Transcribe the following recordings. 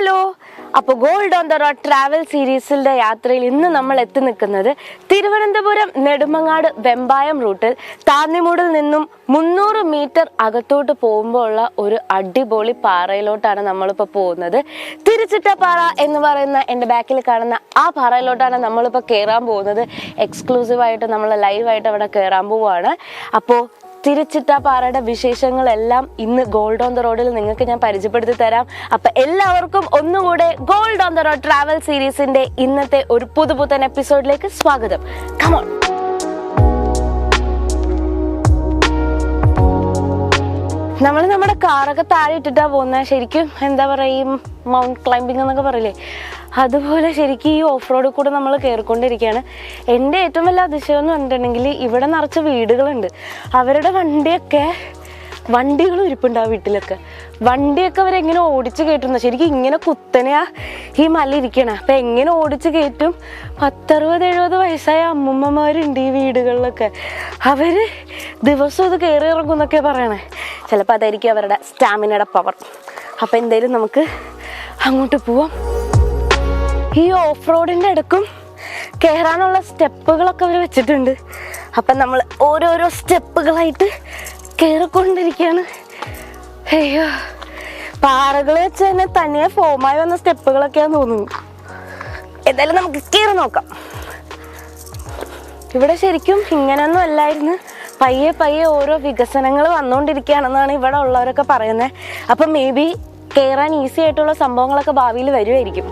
Hello. അപ്പോൾ gold on the road travel സീരീസിൻ്റെ യാത്രയിൽ ഇന്ന് നമ്മൾ എത്തി നിൽക്കുന്നത് തിരുവനന്തപുരം നെടുമങ്ങാട് വെമ്പായം റൂട്ടിൽ താന്നിമൂടിൽ നിന്നും 300 മീറ്റർ അകത്തോട്ട് പോകുമ്പോൾ ഉള്ള ഒരു അടിപൊളി പാറയിലോട്ടാണ് നമ്മളിപ്പോൾ പോകുന്നത്. തിരുച്ചിട്ടപ്പാറ എന്ന് പറയുന്ന എൻ്റെ ബാക്കിൽ കാണുന്ന ആ പാറയിലോട്ടാണ് നമ്മളിപ്പോൾ കയറാൻ പോകുന്നത്. എക്സ്ക്ലൂസീവായിട്ട് നമ്മൾ ലൈവായിട്ട് അവിടെ കയറാൻ പോവുകയാണ്. അപ്പോൾ തിരുച്ചിട്ടപ്പാറയുടെ വിശേഷങ്ങളെല്ലാം ഇന്ന് ഗോൾഡ് ഓൺ ദ റോഡിൽ നിങ്ങൾക്ക് ഞാൻ പരിചയപ്പെടുത്തി തരാം. അപ്പം എല്ലാവർക്കും ഒന്നുകൂടെ gold on the road travel സീരീസിന്റെ ഇന്നത്തെ ഒരു പുതുപുത്തൻ എപ്പിസോഡിലേക്ക് സ്വാഗതം. കമോൺ. നമ്മൾ നമ്മുടെ കാറൊക്കെ താഴെ ഇട്ടിട്ടാ പോകുന്നത്. ശരിക്കും എന്താ പറയുക, മൗണ്ട് ക്ലൈംബിംഗ് എന്നൊക്കെ പറയില്ലേ, അതുപോലെ ശരിക്കും ഈ ഓഫ് റോഡിൽ കൂടെ നമ്മൾ കയറിക്കൊണ്ടിരിക്കുകയാണ്. എൻ്റെ ഏറ്റവും വലിയ അതിശയം എന്ന് പറഞ്ഞിട്ടുണ്ടെങ്കിൽ ഇവിടെ നിറച്ച് വീടുകളുണ്ട്. അവരുടെ വണ്ടികളും ഇരിപ്പുണ്ട് ആ വീട്ടിലൊക്കെ. വണ്ടിയൊക്കെ അവരെങ്ങനെ ഓടിച്ച് കയറ്റുന്ന, ശരിക്കും ഇങ്ങനെ കുത്തനെയാ ഈ മല ഇരിക്കണേ. അപ്പം എങ്ങനെ ഓടിച്ച് കയറ്റും? 60-70 വയസ്സായ അമ്മൂമ്മമാരുണ്ട് ഈ വീടുകളിലൊക്കെ. അവർ ദിവസവും ഇത് കയറി ഇറങ്ങും എന്നൊക്കെ പറയണേ. ചിലപ്പോൾ അതായിരിക്കും അവരുടെ സ്റ്റാമിനയുടെ പവർ. അപ്പം എന്തായാലും നമുക്ക് അങ്ങോട്ട് പോവാം. ഈ ഓഫ് റോഡിൻ്റെ അടുക്കും കയറാനുള്ള സ്റ്റെപ്പുകളൊക്കെ അവർ വെച്ചിട്ടുണ്ട്. അപ്പം നമ്മൾ ഓരോരോ സ്റ്റെപ്പുകളായിട്ട് കയറിക്കൊണ്ടിരിക്കുകയാണ്. അയ്യോ, പാറകൾ വെച്ച് തന്നെ തനിയെ ഫോമായി വന്ന സ്റ്റെപ്പുകളൊക്കെയാന്ന് തോന്നുന്നു. എന്തായാലും നമുക്ക് കയറി നോക്കാം. ഇവിടെ ശരിക്കും ഇങ്ങനെയൊന്നും അല്ലായിരുന്നു. പയ്യെ പയ്യെ ഓരോ വികസനങ്ങൾ വന്നുകൊണ്ടിരിക്കുകയാണെന്നാണ് ഇവിടെ ഉള്ളവരൊക്കെ പറയുന്നത്. അപ്പം മേ ബി കയറാൻ ഈസി ആയിട്ടുള്ള സംഭവങ്ങളൊക്കെ ഭാവിയിൽ വരുമായിരിക്കും.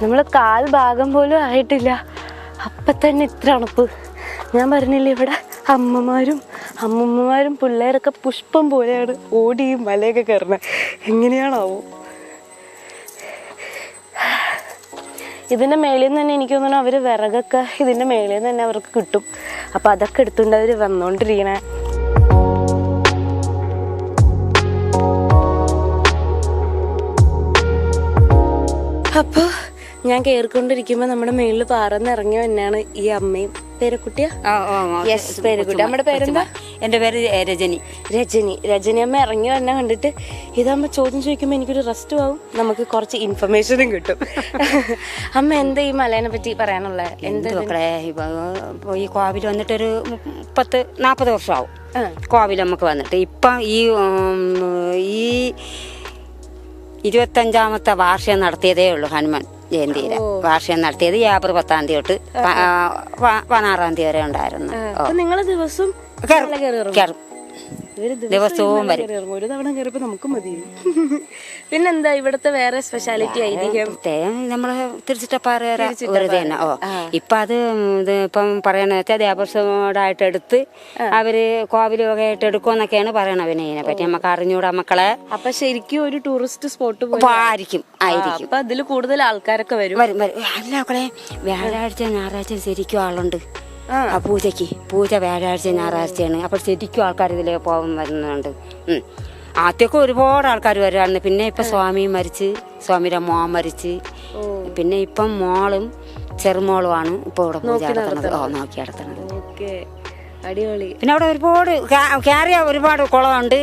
നമ്മൾ കാൽ ഭാഗം പോലും ആയിട്ടില്ല, അപ്പം തന്നെ ഇത്ര തണുപ്പ്. ഞാൻ പറഞ്ഞില്ലേ, ഇവിടെ അമ്മൂമ്മമാരും പിള്ളേരൊക്കെ പുഷ്പം പോലെയാണ് ഓടി മലയൊക്കെ കയറുന്നത്. എങ്ങനെയാണാവോ? ഇതിൻ്റെ മേളിൽ നിന്ന് തന്നെ എനിക്ക് തോന്നുന്നു അവർ വിറകൊക്കെ ഇതിൻ്റെ മേളിൽ നിന്ന് തന്നെ അവർക്ക് കിട്ടും. അപ്പം അതൊക്കെ എടുത്തുകൊണ്ട് അവർ വന്നുകൊണ്ടിരിക്കണേ. അപ്പോൾ ഞാൻ കയറിക്കൊണ്ടിരിക്കുമ്പോൾ നമ്മുടെ മേളിൽ പാറന്ന് ഇറങ്ങി തന്നെയാണ് ഈ അമ്മയും. പേരക്കുട്ടിയാ? യെസ്, പേരക്കുട്ടി. നമ്മുടെ പേരെന്താ? എൻ്റെ പേര് രജനി അമ്മ ഇറങ്ങി തന്നെ കണ്ടിട്ട് ഇതാകുമ്പോൾ ചോദ്യം ചോദിക്കുമ്പോൾ എനിക്കൊരു റെസ്റ്റും ആവും, നമുക്ക് കുറച്ച് ഇൻഫർമേഷനും കിട്ടും. അമ്മ എന്താ ഈ മലേനെ പറ്റി പറയാനുള്ളത്? എന്ത് മക്കളെ, ഈ കോവിൽ വന്നിട്ടൊരു 30-40 വർഷമാവും കോവിൽ നമുക്ക് വന്നിട്ട്. ഇപ്പം ഈ 25ാമത്തെ വാർഷികം നടത്തിയതേ ഉള്ളൂ. ഹനുമാൻ ജയന്തിയിലെ വാർഷികം നടത്തിയത് ഏപ്രിൽ 10-ാം തീയതി തൊട്ട് 16-ാം തീയതി വരെ ഉണ്ടായിരുന്നു. നിങ്ങൾ ദിവസം കയറും, ദിവസവും വരും. ഒരു തവണ കയറിയപ്പോ നമുക്ക് മതി. പിന്നെന്താ ഇവിടുത്തെ വേറെ സ്പെഷ്യാലിറ്റി ഐതിഹ്യം? നമ്മള് തിരുച്ചിട്ടപ്പാറ വെറുതെ തന്നെ. ഇപ്പൊ അത് ഇപ്പം പറയണ വെച്ചാൽ ദേവസ്വമായിട്ട് എടുത്ത് അവര് കോവിലൊക്കെ ആയിട്ട് എടുക്കുമെന്നൊക്കെയാണ് പറയണത്. പിന്നെ ഇതിനെ പറ്റി നമുക്ക് അറിഞ്ഞൂടാ മക്കളെ. അപ്പൊ ശരിക്കും ഒരു ടൂറിസ്റ്റ് സ്പോട്ട് ആയിരിക്കും. അപ്പൊ അതിൽ കൂടുതൽ ആൾക്കാരൊക്കെ വരും. അല്ല മക്കളെ, വ്യാഴാഴ്ച ഞായറാഴ്ച ശരിക്കും ആളുണ്ട്. പൂജ വ്യാഴാഴ്ച ഞായറാഴ്ചയാണ്. അപ്പോൾ ശരിക്കും ആൾക്കാർ ഇതിലേ പോകാൻ വരുന്നുണ്ട്. ആദ്യമൊക്കെ ഒരുപാട് ആൾക്കാർ വരുമായിരുന്നു. പിന്നെ ഇപ്പം സ്വാമി മരിച്ച്, സ്വാമിയുടെ മോൻ മരിച്ച്, പിന്നെ ഇപ്പം മോളും ചെറുമോളുമാണ് ഇപ്പോൾ ഇവിടെ പൂജ നടത്തുന്നത്, നോക്കി നടത്തുന്നത്. അടിപൊളി. പിന്നെ അവിടെ ഒരുപാട് കയറിയ ഒരുപാട് കുളമുണ്ട്,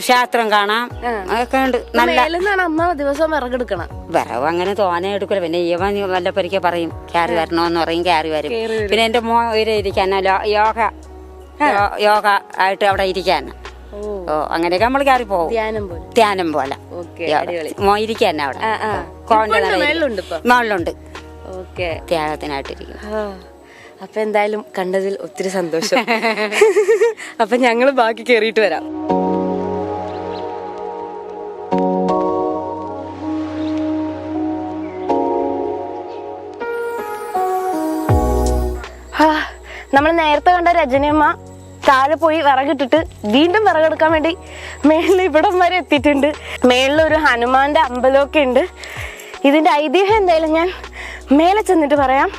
ക്ഷേത്രം കാണാം, അതൊക്കെ ഉണ്ട്. നല്ല അമ്മ ദിവസം വിറകെടുക്കണം. വിറവ് അങ്ങനെ തോനെ എടുക്കില്ല. പിന്നെ ഇവൻ വല്ലപ്പോഴൊക്കെ പറയും കയറി വരണമെന്ന് പറയും, കയറി വരും. പിന്നെ എൻ്റെ മോൻ ഇരിക്കാൻ യോഗ ആയിട്ട് അവിടെ ഇരിക്കാൻ. അങ്ങനെയൊക്കെ നമ്മൾ കയറി പോകും, ധ്യാനം പോലെ. മോൻ ഇരിക്കാൻ അവിടെ മുകളിലുണ്ട്, ത്യാഗത്തിനായിട്ടിരിക്കും. അപ്പൊ എന്തായാലും കണ്ടതിൽ ഒത്തിരി സന്തോഷം. അപ്പൊ ഞങ്ങള് ബാക്കി കേറിയിട്ട് വരാം. നമ്മൾ നേരത്തെ കണ്ട രജനിയമ്മ താഴെ പോയി വിറകിട്ടിട്ട് വീണ്ടും വിറകെടുക്കാൻ വേണ്ടി മേളിൽ ഇവിടം വരെ എത്തിയിട്ടുണ്ട്. മേളിൽ ഒരു ഹനുമാന്റെ അമ്പലമൊക്കെ ഉണ്ട്. ഇതിന്റെ ഐതിഹ്യം എന്തായാലും ഞാൻ മേലെ ചെന്നിട്ട് പറയാം.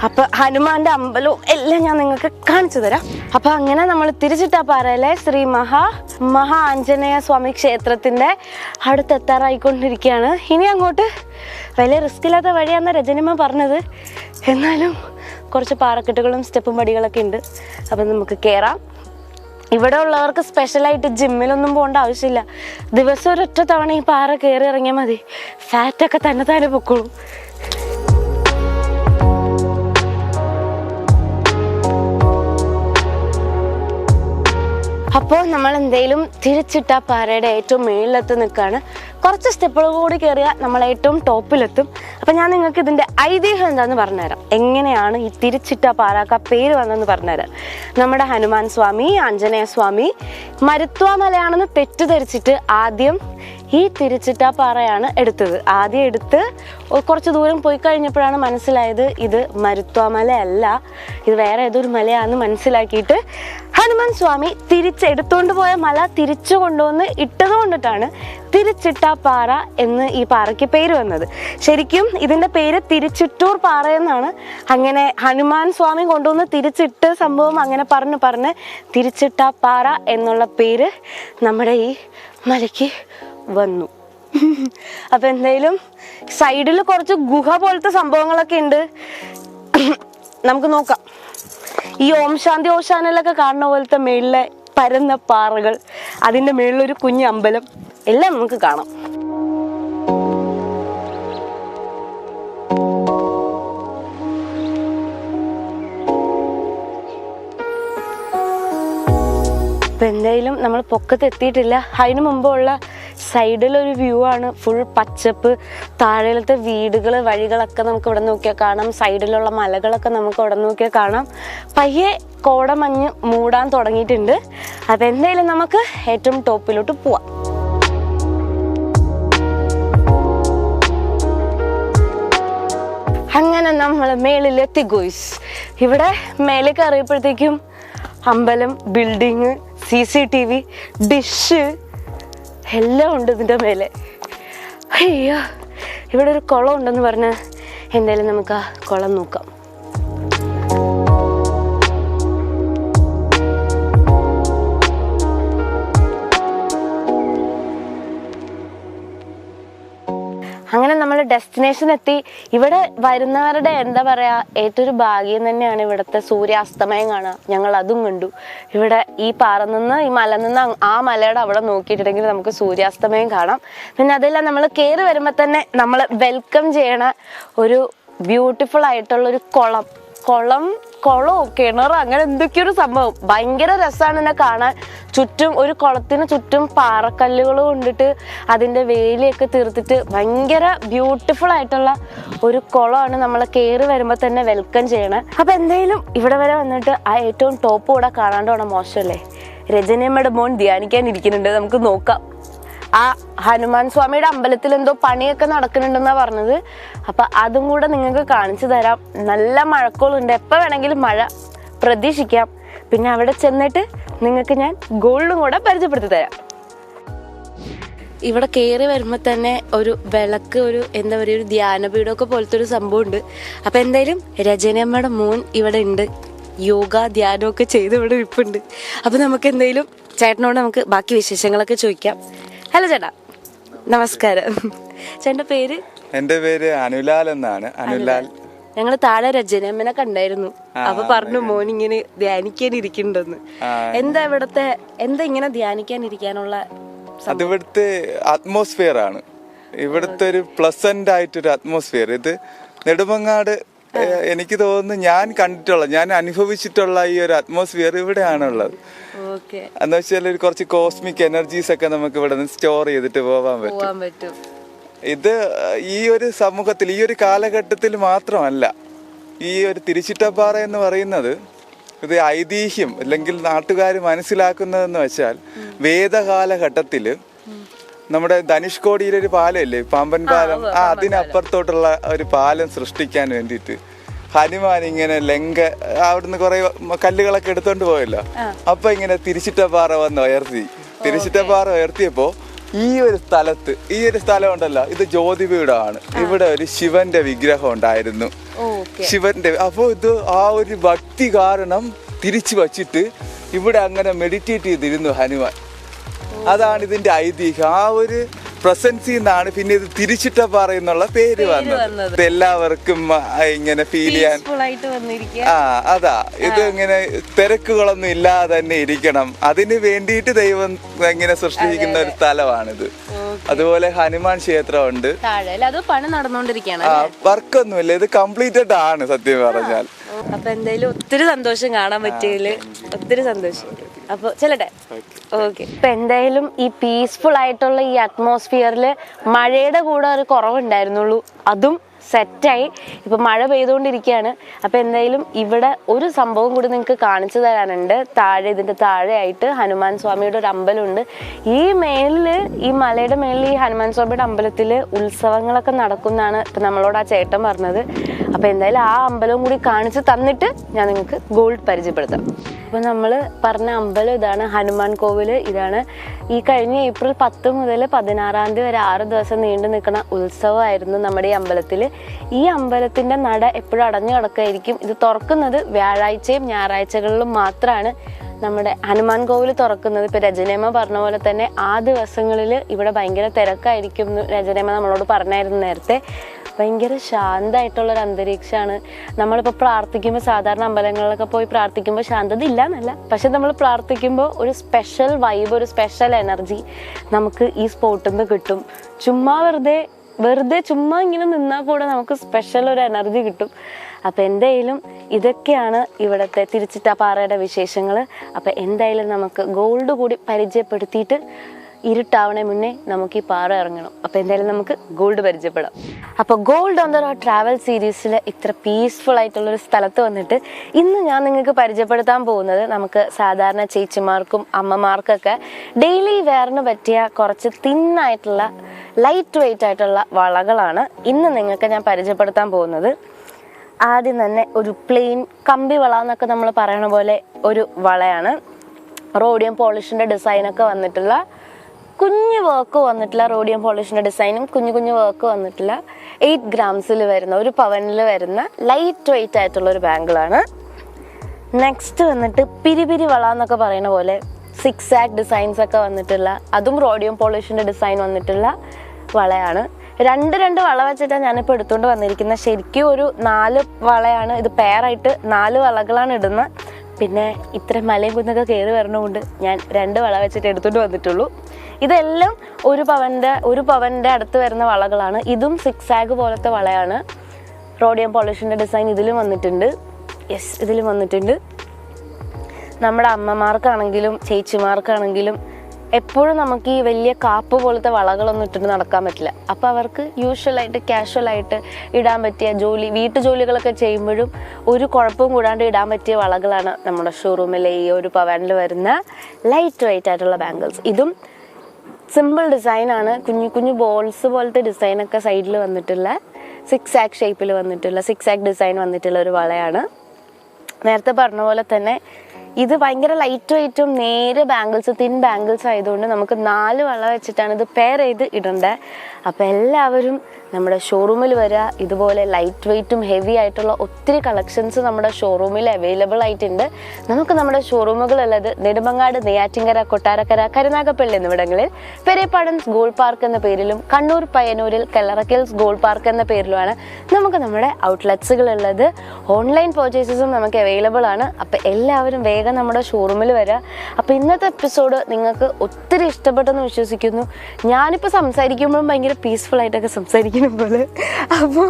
അപ്പൊ ഹനുമാന്റെ അമ്പലവും എല്ലാം ഞാൻ നിങ്ങൾക്ക് കാണിച്ചു തരാം. അപ്പൊ അങ്ങനെ നമ്മൾ തിരുച്ചിട്ടപ്പാറയിലെ ശ്രീ മഹാ ആഞ്ജനേയ സ്വാമി ക്ഷേത്രത്തിന്റെ അടുത്തെത്താറായിക്കൊണ്ടിരിക്കുകയാണ്. ഇനി അങ്ങോട്ട് വലിയ റിസ്ക് ഇല്ലാത്ത വഴിയാന്ന രജനിമ്മ പറഞ്ഞത്. എന്നാലും കുറച്ച് പാറക്കെട്ടുകളും സ്റ്റെപ്പും പടികളൊക്കെ ഉണ്ട്. അപ്പം നമുക്ക് കയറാം. ഇവിടെ ഉള്ളവർക്ക് സ്പെഷ്യലായിട്ട് ജിമ്മിലൊന്നും പോകേണ്ട ആവശ്യമില്ല. ദിവസം ഒരൊറ്റ തവണ ഈ പാറ കയറി ഇറങ്ങിയാൽ മതി, ഫാറ്റൊക്കെ തന്നെ പൊക്കോളും. അപ്പോൾ നമ്മൾ എന്തെങ്കിലും തിരിച്ചിട്ട പാറയുടെ ഏറ്റവും മുകളിലെത്തി നിൽക്കുകയാണ്. കുറച്ച് സ്റ്റെപ്പുകൾ കൂടി കയറിയാൽ നമ്മൾ ഏറ്റവും ടോപ്പിലെത്തും. അപ്പം ഞാൻ നിങ്ങൾക്ക് ഇതിൻ്റെ ഐതിഹ്യം എന്താണെന്ന് പറഞ്ഞുതരാം. എങ്ങനെയാണ് ഈ തിരിച്ചിട്ട പാറക്ക് ആ പേര് വന്നതെന്ന് പറഞ്ഞുതരാം. നമ്മുടെ ഹനുമാൻ സ്വാമി, ആഞ്ജനേയ സ്വാമി മരുത്വാമലയാണെന്ന് തെറ്റിദ്ധരിച്ചിട്ട് ആദ്യം ഈ തിരിച്ചിട്ട പാറയാണ് എടുത്തത്. ആദ്യം എടുത്ത് കുറച്ച് ദൂരം പോയി കഴിഞ്ഞപ്പോഴാണ് മനസ്സിലായത് ഇത് മരുത്വാമലയല്ല, ഇത് വേറെ ഏതൊരു മലയാണെന്ന് മനസ്സിലാക്കിയിട്ട് ഹനുമാൻ സ്വാമി തിരിച്ചെടുത്തോണ്ട് പോയ മല തിരിച്ചു കൊണ്ടുവന്ന് ഇട്ടത് കൊണ്ടിട്ടാണ് തിരിച്ചിട്ട പാറ എന്ന് ഈ പാറയ്ക്ക് പേര് വന്നത്. ശരിക്കും ഇതിൻ്റെ പേര് തിരിച്ചിട്ടൂർ പാറ എന്നാണ്. അങ്ങനെ ഹനുമാൻ സ്വാമി കൊണ്ടുവന്ന് തിരിച്ചിട്ട് സംഭവം അങ്ങനെ പറഞ്ഞ് തിരിച്ചിട്ട പാറ എന്നുള്ള പേര് നമ്മുടെ ഈ മലയ്ക്ക് വന്നു. അപ്പം എന്തായാലും സൈഡിൽ കുറച്ച് ഗുഹ പോലത്തെ സംഭവങ്ങളൊക്കെ ഉണ്ട്, നമുക്ക് നോക്കാം. ഈ ഓം ശാന്തി ഓശാനയിലൊക്കെ കാണുന്ന പോലത്തെ മേളിലെ പരന്ന പാറകൾ, അതിൻ്റെ മേളിലൊരു കുഞ്ഞ് അമ്പലം, എല്ലാം നമുക്ക് കാണാം. അപ്പം എന്തായാലും നമ്മൾ പൊക്കത്ത് എത്തിയിട്ടില്ല. അതിന് മുമ്പുള്ള സൈഡിലൊരു വ്യൂ ആണ്, ഫുൾ പച്ചപ്പ്, താഴെയിലത്തെ വീടുകൾ, വഴികളൊക്കെ നമുക്ക് ഇവിടെ നോക്കിയാൽ കാണാം. സൈഡിലുള്ള മലകളൊക്കെ നമുക്ക് ഇവിടെ നോക്കിയാൽ കാണാം. പയ്യെ കോടമഞ്ഞ് മൂടാൻ തുടങ്ങിയിട്ടുണ്ട്. അപ്പം എന്തായാലും നമുക്ക് ഏറ്റവും ടോപ്പിലോട്ട് പോവാം. അങ്ങനെ നമ്മൾ മേളിലെത്തി ഗോയ്സ്. ഇവിടെ മേലെ കയറിയപ്പോഴത്തേക്കും അമ്പലം, ബിൽഡിങ്, CCTV, ഡിഷ് എല്ലാം ഉണ്ട് ഇതിൻ്റെ മേലെ. അയ്യോ, ഇവിടെ ഒരു കുളം ഉണ്ടെന്ന് പറഞ്ഞ് എന്തായാലും നമുക്ക് ആ കുളം നോക്കാം. അങ്ങനെ നമ്മൾ ഡെസ്റ്റിനേഷൻ എത്തി. ഇവിടെ വരുന്നവരുടെ എന്താ പറയുക, ഏറ്റവും ഒരു ഭാഗ്യം തന്നെയാണ് ഇവിടുത്തെ സൂര്യാസ്തമയം കാണുക. ഞങ്ങൾ അതും കണ്ടു. ഇവിടെ ഈ പാറ നിന്ന്, ഈ മല നിന്ന് ആ മലയുടെ അവിടെ നോക്കിയിട്ടുണ്ടെങ്കിൽ നമുക്ക് സൂര്യാസ്തമയം കാണാം. പിന്നെ അതെല്ലാം നമ്മൾ കയറി വരുമ്പോൾ തന്നെ നമ്മൾ വെൽക്കം ചെയ്യണ ഒരു ബ്യൂട്ടിഫുൾ ആയിട്ടുള്ളൊരു കുളമോ കിണറോ അങ്ങനെ എന്തൊക്കെയൊരു സംഭവം. ഭയങ്കര രസമാണ് എന്നെ കാണാൻ. ചുറ്റും ഒരു കുളത്തിന് ചുറ്റും പാറക്കല്ലുകൾ കൊണ്ടിട്ട് അതിൻ്റെ വേലിയൊക്കെ തീർത്തിട്ട് ഭയങ്കര ബ്യൂട്ടിഫുൾ ആയിട്ടുള്ള ഒരു കുളമാണ് നമ്മൾ കയറി വരുമ്പോൾ തന്നെ വെൽക്കം ചെയ്യണേ. അപ്പം എന്തായാലും ഇവിടെ വരെ വന്നിട്ട് ആ ഏറ്റവും ടോപ്പ് കൂടെ കാണാണ്ട് വേണം, മോശമല്ലേ? രജനിയമ്മയുടെ മോൻ ധ്യാനിക്കാനിരിക്കുന്നുണ്ട്, നമുക്ക് നോക്കാം. ആ ഹനുമാൻ സ്വാമിയുടെ അമ്പലത്തിൽ എന്തോ പണിയൊക്കെ നടക്കുന്നുണ്ടെന്നാണ് പറഞ്ഞത്. അപ്പം അതും കൂടെ നിങ്ങൾക്ക് കാണിച്ചു തരാം. നല്ല മഴക്കോളുണ്ട്, എപ്പോൾ വേണമെങ്കിലും മഴ പ്രതീക്ഷിക്കാം. പിന്നെ അവിടെ ചെന്നിട്ട് നിങ്ങൾക്ക് ഞാൻ ഗോൾഡും കൂടെ പരിചയപ്പെടുത്തി തരാം. ഇവിടെ കയറി വരുമ്പോൾ തന്നെ ഒരു വിളക്ക്, ഒരു എന്താ പറയുക, ഒരു ധ്യാനപീഠമൊക്കെ പോലത്തെ ഒരു സംഭവം ഉണ്ട്. അപ്പം എന്തായാലും രജനിയമ്മയുടെ മോൻ ഇവിടെ ഉണ്ട്, യോഗ ധ്യാനമൊക്കെ ചെയ്ത് ഇവിടെ ഇരിപ്പുണ്ട്. അപ്പം നമുക്ക് എന്തായാലും ചേട്ടനോട് നമുക്ക് ബാക്കി വിശേഷങ്ങളൊക്കെ ചോദിക്കാം. ഹലോ ചേട്ടാ, നമസ്കാരം. ചേട്ടൻ്റെ പേര്? എൻ്റെ പേര് അനുലാൽ എന്നാണ്. അനുലാൽ. ഞങ്ങൾ താഴെ രജനിയമ്മനെ കണ്ടായിരുന്നു. അപ്പൊ പറഞ്ഞു മോനിങ്ങനെ ധ്യാനിക്കാൻ ഇരിക്കണ്ടെന്ന്. എന്താ ഇവിടത്തെ, എന്താ ഇങ്ങനെ ധ്യാനിക്കാൻ ഇരിക്കാനുള്ള? അത് ഇവിടുത്തെ അറ്റ്മോസ്ഫിയർ ആണ്. ഇവിടുത്തെ ഒരു പ്ലസന്റ് ആയിട്ടൊരു അറ്റ്മോസ്ഫിയർ. ഇത് നെടുമങ്ങാട് എനിക്ക് തോന്നുന്നു ഞാൻ കണ്ടിട്ടുള്ള, ഞാൻ അനുഭവിച്ചിട്ടുള്ള ഈ ഒരു അറ്റ്മോസ്ഫിയർ ഇവിടെയാണുള്ളത്. എന്ന് വെച്ചാൽ കുറച്ച് കോസ്മിക് എനർജീസ് ഒക്കെ നമുക്ക് ഇവിടെ നിന്ന് സ്റ്റോർ ചെയ്തിട്ട് പോകാൻ പറ്റും. ഇത് ഈ ഒരു സമൂഹത്തിൽ, ഈ ഒരു കാലഘട്ടത്തിൽ മാത്രമല്ല. ഈ ഒരു തിരിച്ചിട്ടപ്പാറ എന്ന് പറയുന്നത് ഇത് ഐതിഹ്യം അല്ലെങ്കിൽ നാട്ടുകാർ മനസ്സിലാക്കുന്നതെന്ന് വെച്ചാൽ, വേദകാലഘട്ടത്തില് നമ്മുടെ ധനുഷ്കോടിയിലൊരു പാലമില്ലേ, പാമ്പൻ പാലം, അതിനപ്പുറത്തോട്ടുള്ള ഒരു പാലം സൃഷ്ടിക്കാൻ വേണ്ടിയിട്ട് ഹനുമാൻ ഇങ്ങനെ അവിടുന്ന് കുറെ കല്ലുകളൊക്കെ എടുത്തോണ്ട് പോയല്ലോ. അപ്പൊ ഇങ്ങനെ തിരിച്ചിട്ടപ്പാറ വന്ന് ഉയർത്തി. തിരിച്ചിട്ടപ്പാറ ഉയർത്തിയപ്പോ ഈ ഒരു സ്ഥലം ഉണ്ടല്ലോ, ഇത് ജ്യോതിപീഠമാണ്. ഇവിടെ ഒരു ശിവന്റെ വിഗ്രഹം ഉണ്ടായിരുന്നു, ശിവന്റെ. അപ്പൊ ഇത് ആ ഒരു ഭക്തി കാരണം തിരിച്ചു വച്ചിട്ട് ഇവിടെ അങ്ങനെ മെഡിറ്റേറ്റ് ചെയ്തിരുന്നു ഹനുമാൻ. അതാണ് ഇതിന്റെ ഐതിഹ്യം. ആ ഒരു പ്രസൻസിൽ നിന്നാണ് പിന്നെ ഇത് തിരിച്ചിട്ടപ്പാറ എന്നുള്ള പേര് വന്നത്. ഇത് എല്ലാവർക്കും ഇങ്ങനെ ഫീൽ ചെയ്യാൻ അതാ ഇത് ഇങ്ങനെ തിരക്കുകളൊന്നും ഇല്ലാതെ തന്നെ ഇരിക്കണം, അതിന് വേണ്ടിയിട്ട് ദൈവം ഇങ്ങനെ സൃഷ്ടിക്കുന്ന ഒരു സ്ഥലമാണിത്. അതുപോലെ ഹനുമാൻ ക്ഷേത്രമുണ്ട്, പണി നടന്നുകൊണ്ടിരിക്കുകയാണ്, വർക്കൊന്നുമില്ല, ഇത് കംപ്ലീറ്റഡ് ആണ് സത്യം പറഞ്ഞാൽ. അപ്പൊ എന്തായാലും ഒത്തിരി സന്തോഷം കാണാൻ പറ്റിയതില്, ഒത്തിരി സന്തോഷം. അപ്പൊ ചെല്ലട്ടെ. ഓക്കെ. ഇപ്പൊ എന്തായാലും ഈ പീസ്ഫുൾ ആയിട്ടുള്ള ഈ അറ്റ്മോസ്ഫിയറിൽ മഴയുടെ കൂടെ ഒരു കുറവുണ്ടായിരുന്നുള്ളൂ, അതും സെറ്റായി. ഇപ്പൊ മഴ പെയ്തുകൊണ്ടിരിക്കുകയാണ്. അപ്പൊ എന്തായാലും ഇവിടെ ഒരു സംഭവം കൂടി നിങ്ങൾക്ക് കാണിച്ചു തരാനുണ്ട്. ഇതിന്റെ താഴെയായിട്ട് ഹനുമാൻ സ്വാമിയുടെ ഒരു അമ്പലമുണ്ട്. ഈ മേളില്, ഈ മലയുടെ മേളിൽ ഈ ഹനുമാൻ സ്വാമിയുടെ അമ്പലത്തില് ഉത്സവങ്ങളൊക്കെ നടക്കുന്നതാണ് ഇപ്പൊ നമ്മളോട് ആ ചേട്ടൻ പറഞ്ഞത്. അപ്പൊ എന്തായാലും ആ അമ്പലവും കൂടി കാണിച്ചു തന്നിട്ട് ഞാൻ നിങ്ങൾക്ക് ഗോൾഡ് പരിചയപ്പെടുത്താം. അപ്പൊ നമ്മൾ പറഞ്ഞ അമ്പലം ഇതാണ്, ഹനുമാൻ കോവില് ഇതാണ്. ഈ കഴിഞ്ഞ ഏപ്രിൽ 10 മുതൽ 16 തീയതി വരെ 6 ദിവസം നീണ്ടു നിൽക്കുന്ന ഉത്സവമായിരുന്നു നമ്മുടെ ഈ അമ്പലത്തിൽ. ഈ അമ്പലത്തിന്റെ നട എപ്പോഴും അടഞ്ഞു കിടക്കായിരിക്കും. ഇത് തുറക്കുന്നത് വ്യാഴാഴ്ചയും ഞായറാഴ്ചകളിലും മാത്രമാണ് നമ്മുടെ ഹനുമാൻ കോവിൽ തുറക്കുന്നത്. ഇപ്പൊ രജനേമ്മ പറഞ്ഞ പോലെ തന്നെ ആ ദിവസങ്ങളിൽ ഇവിടെ ഭയങ്കര തിരക്കായിരിക്കും എന്ന് രജനേമ്മ നമ്മളോട് പറഞ്ഞായിരുന്നു നേരത്തെ. ഭയങ്കര ശാന്തമായിട്ടുള്ളൊരു അന്തരീക്ഷമാണ്. നമ്മളിപ്പോൾ പ്രാർത്ഥിക്കുമ്പോൾ സാധാരണ അമ്പലങ്ങളിലൊക്കെ പോയി പ്രാർത്ഥിക്കുമ്പോൾ ശാന്തത ഇല്ല എന്നല്ല, പക്ഷെ നമ്മൾ പ്രാർത്ഥിക്കുമ്പോൾ ഒരു സ്പെഷ്യൽ വൈബ്, ഒരു സ്പെഷ്യൽ എനർജി നമുക്ക് ഈ സ്പോട്ടിൽ നിന്ന് കിട്ടും. ചുമ്മാ വെറുതെ ചുമ്മാ ഇങ്ങനെ നിന്നാൽ കൂടെ നമുക്ക് സ്പെഷ്യൽ ഒരു എനർജി കിട്ടും. അപ്പം എന്തായാലും ഇതൊക്കെയാണ് ഇവിടുത്തെ തിരുച്ചിറ്റപ്പാറയുടെ വിശേഷങ്ങൾ. അപ്പം എന്തായാലും നമുക്ക് ഗോൾഡ് കൂടി പരിചയപ്പെടുത്തിയിട്ട് ഇരുട്ടാവണേ മുന്നേ നമുക്ക് ഈ പാറ ഇറങ്ങണം. അപ്പോൾ എന്തായാലും നമുക്ക് ഗോൾഡ് പരിചയപ്പെടാം. അപ്പോൾ gold on the road travel സീരീസിൽ ഇത്ര പീസ്ഫുൾ ആയിട്ടുള്ളൊരു സ്ഥലത്ത് വന്നിട്ട് ഇന്ന് ഞാൻ നിങ്ങൾക്ക് പരിചയപ്പെടുത്താൻ പോകുന്നത് നമുക്ക് സാധാരണ ചേച്ചിമാർക്കും അമ്മമാർക്കൊക്കെ ഡെയിലി വെയറിന് പറ്റിയ കുറച്ച് തിന്നായിട്ടുള്ള ലൈറ്റ് വെയിറ്റ് ആയിട്ടുള്ള വളകളാണ് ഇന്ന് നിങ്ങൾക്ക് ഞാൻ പരിചയപ്പെടുത്താൻ പോകുന്നത്. ആദ്യം തന്നെ ഒരു പ്ലെയിൻ കമ്പി വള എന്നൊക്കെ നമ്മൾ പറയണ പോലെ ഒരു വളയാണ്. റോഡിയം പോളിഷിൻ്റെ ഡിസൈനൊക്കെ വന്നിട്ടുള്ള കുഞ്ഞു വർക്ക് വന്നിട്ടുള്ള റോഡിയം പോളിഷിൻ്റെ ഡിസൈനും കുഞ്ഞു വർക്ക് വന്നിട്ടുള്ള 8 ഗ്രാംസിൽ വരുന്ന, 1 പവനിൽ വരുന്ന ലൈറ്റ് വെയിറ്റ് ആയിട്ടുള്ള ഒരു ബാങ്കിളാണ്. നെക്സ്റ്റ് വന്നിട്ട് പിരിപിരി വള എന്നൊക്കെ പറയുന്ന പോലെ 6 ആക്ക് ഡിസൈൻസ് ഒക്കെ വന്നിട്ടുള്ള, അതും റോഡിയം പോളിഷിൻ്റെ ഡിസൈൻ വന്നിട്ടുള്ള വളയാണ്. രണ്ട് വള വെച്ചിട്ടാണ് ഞാനിപ്പോൾ എടുത്തുകൊണ്ട് വന്നിരിക്കുന്നത്. ശരിക്കും ഒരു 4 വളയാണ്, ഇത് പെയറായിട്ട് 4 വളകളാണ് ഇടുന്നത്. പിന്നെ ഇത്ര മലയും കുന്നൊക്കെ കയറി വരണമുണ്ട് ഞാൻ 2 വള വെച്ചിട്ട് എടുത്തുകൊണ്ട് വന്നിട്ടുള്ളൂ. ഇതെല്ലാം 1 പവൻ്റെ അടുത്ത് വരുന്ന വളകളാണ്. ഇതും 6 ആക്ക് പോലത്തെ വളയാണ്. റോഡിയം പോളിഷിൻ്റെ ഡിസൈൻ ഇതിലും വന്നിട്ടുണ്ട്. ഇതിലും വന്നിട്ടുണ്ട്. നമ്മുടെ അമ്മമാർക്കാണെങ്കിലും ചേച്ചിമാർക്കാണെങ്കിലും എപ്പോഴും നമുക്ക് ഈ വലിയ കാപ്പ് പോലത്തെ വളകളൊന്നും ഇട്ടിട്ട് നടക്കാൻ പറ്റില്ല. അപ്പോൾ അവർക്ക് യൂഷ്വലായിട്ട് കാഷ്വലായിട്ട് ഇടാൻ പറ്റിയ വീട്ടു ജോലികളൊക്കെ ചെയ്യുമ്പോഴും ഒരു കുഴപ്പവും കൂടാണ്ട് ഇടാൻ പറ്റിയ വളകളാണ് നമ്മുടെ ഷോറൂമിലെ ഈ 1 പവനിൽ വരുന്ന ലൈറ്റ് വെയിറ്റ് ആയിട്ടുള്ള ബാംഗിൾസ്. ഇതും സിമ്പിൾ ഡിസൈനാണ്. കുഞ്ഞു ബോൾസ് പോലത്തെ ഡിസൈനൊക്കെ സൈഡിൽ വന്നിട്ടുള്ള 6 ആക്ക് ഷേപ്പിൽ വന്നിട്ടുള്ള 6 ആക്ക് ഡിസൈൻ വന്നിട്ടുള്ള ഒരു വളയാണ്. നേരത്തെ പറഞ്ഞ പോലെ തന്നെ ഇത് ഭയങ്കര ലൈറ്റ് വെയിറ്റും നേരെ ബാംഗിൾസ്, തിൻ ബാംഗിൾസ് ആയതുകൊണ്ട് നമുക്ക് 4 വള വെച്ചിട്ടാണ് ഇത് പെയർ ചെയ്ത് ഇടേണ്ടത്. അപ്പോൾ എല്ലാവരും നമ്മുടെ ഷോറൂമിൽ വരിക. ഇതുപോലെ ലൈറ്റ് വെയിറ്റും ഹെവി ആയിട്ടുള്ള ഒത്തിരി കളക്ഷൻസ് നമ്മുടെ ഷോറൂമിൽ അവൈലബിൾ ആയിട്ടുണ്ട്. നമുക്ക് നമ്മുടെ ഷോറൂമുകളുള്ളത് നെടുമങ്ങാട്, നെയ്യാറ്റിൻകര, കൊട്ടാരക്കര, കരുനാഗപ്പള്ളി എന്നിവിടങ്ങളിൽ, പെരേപ്പാടൻസ് ഗോൾഡ് പാർക്ക് എന്ന പേരിലും കണ്ണൂർ പയ്യന്നൂരിൽ കല്ലറക്കൽസ് ഗോൾഡ് പാർക്ക് എന്ന പേരിലുമാണ് നമുക്ക് നമ്മുടെ ഔട്ട്ലെറ്റ്സുകളുള്ളത്. ഓൺലൈൻ പർച്ചേസസും നമുക്ക് അവൈലബിൾ ആണ്. അപ്പോൾ എല്ലാവരും വേഗം നമ്മുടെ ഷോറൂമിൽ വരിക. അപ്പോൾ ഇന്നത്തെ എപ്പിസോഡ് നിങ്ങൾക്ക് ഒത്തിരി ഇഷ്ടപ്പെട്ടെന്ന് വിശ്വസിക്കുന്നു. ഞാനിപ്പോൾ സംസാരിക്കുമ്പോഴും ഭയങ്കര പീസ്ഫുൾ ആയിട്ടൊക്കെ സംസാരിക്കും പോലെ. അപ്പോൾ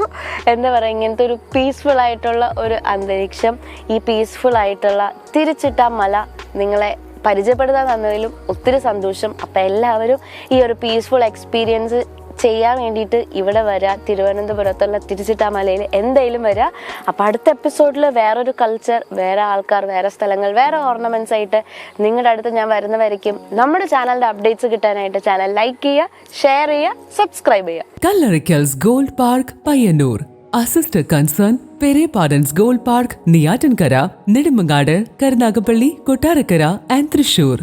എന്താ പറയുക, ഇങ്ങനത്തെ ഒരു പീസ്ഫുൾ ആയിട്ടുള്ള ഒരു അന്തരീക്ഷം, ഈ പീസ്ഫുൾ ആയിട്ടുള്ള തിരിച്ചിട്ട മല നിങ്ങളെ പരിചയപ്പെടുത്താൻ തന്നതിലും ഒത്തിരി സന്തോഷം. അപ്പം എല്ലാവരും ഈ ഒരു പീസ്ഫുൾ എക്സ്പീരിയൻസ് ചെയ്യാൻ വേണ്ടിയിട്ട് ഇവിടെ വരിക. തിരുവനന്തപുരത്തുള്ള തിരുച്ചിട്ടാമലയിൽ എന്തായാലും വരിക. അപ്പോൾ അടുത്ത എപ്പിസോഡിൽ വേറൊരു കൾച്ചർ, വേറെ ആൾക്കാർ, വേറെ സ്ഥലങ്ങൾ, വേറെ ഓർണമെന്റ്സ് ആയിട്ട് നിങ്ങളുടെ അടുത്ത് ഞാൻ വരുന്നവരേക്കും. നമ്മുടെ ചാനലിന്റെ അപ്ഡേറ്റ്സ് കിട്ടാനായിട്ട് ചാനൽ ലൈക്ക് ചെയ്യുക, ഷെയർ ചെയ്യുക, സബ്സ്ക്രൈബ് ചെയ്യുക. Kallarackals Gold Park, Payanur. Our sister concern, Perepardens Gold Park, Neyyatankara, Nedumangad, Karunagapalli, Kottarakara and Thrissur.